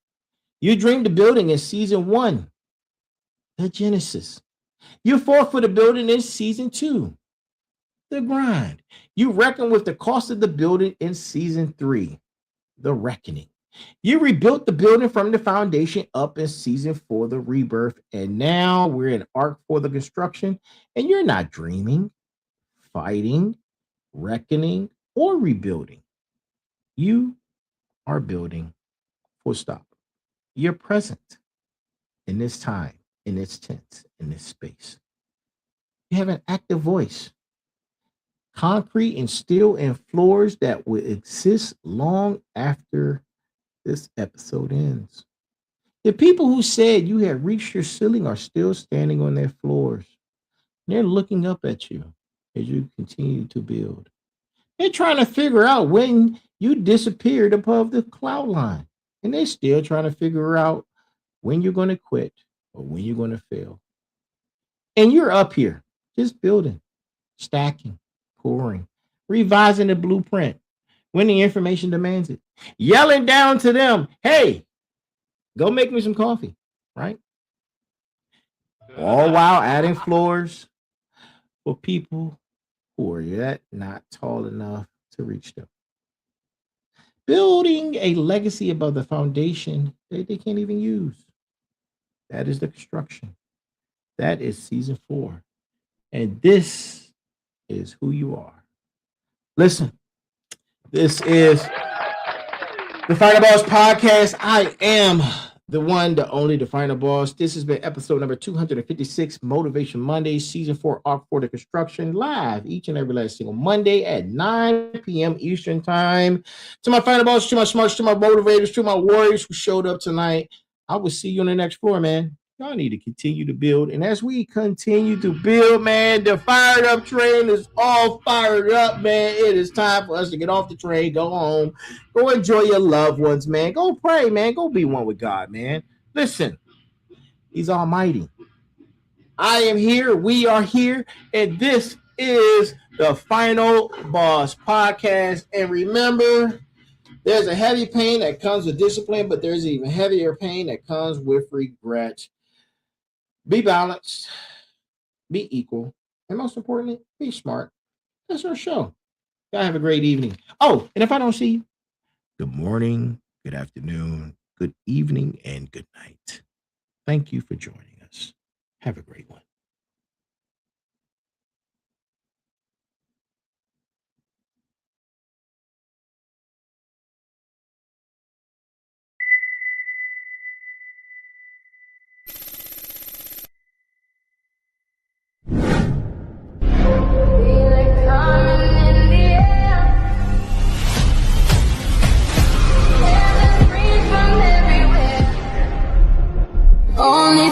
You dreamed the building in season 1, the genesis. You fought for the building in season 2, the grind. You reckon with the cost of the building in season 3, the reckoning. You rebuilt the building from the foundation up in season 4, the rebirth. And now we're in arc for the construction. And you're not dreaming, fighting, reckoning, or rebuilding. You are building, full stop. You're present in this time, in this tense, in this space. You have an active voice. Concrete and steel and floors that will exist long after this episode ends. The people who said you had reached your ceiling are still standing on their floors. They're looking up at you as you continue to build. They're trying to figure out when you disappeared above the cloud line. And they're still trying to figure out when you're going to quit or when you're going to fail. And you're up here just building, stacking, pouring, revising the blueprint when the information demands it, yelling down to them, hey, go make me some coffee, right? All while adding floors for people who are yet not tall enough to reach them. Building a legacy above the foundation that they can't even use. That is the construction. That is season 4. And this is who you are. Listen, this is the Final Boss podcast. I am the one, the only, the Final Boss. This has been episode number 256, Motivation Monday, season 4, arc for the construction, live each and every last single Monday at 9 p.m. Eastern time. To my Final Boss, to my smarts, to my motivators, to my warriors who showed up tonight, I will see you on the next floor, man. Y'all need to continue to build. And as we continue to build, man, the fired up train is all fired up, man. It is time for us to get off the train, go home, go enjoy your loved ones, man. Go pray, man. Go be one with God, man. Listen, He's almighty. I am here. We are here. And this is the Final Boss podcast. And remember, there's a heavy pain that comes with discipline, but there's even heavier pain that comes with regret. Be balanced, be equal, and most importantly, be smart. That's our show. Y'all have a great evening. Oh, and if I don't see you, good morning, good afternoon, good evening, and good night. Thank you for joining us. Have a great one. Only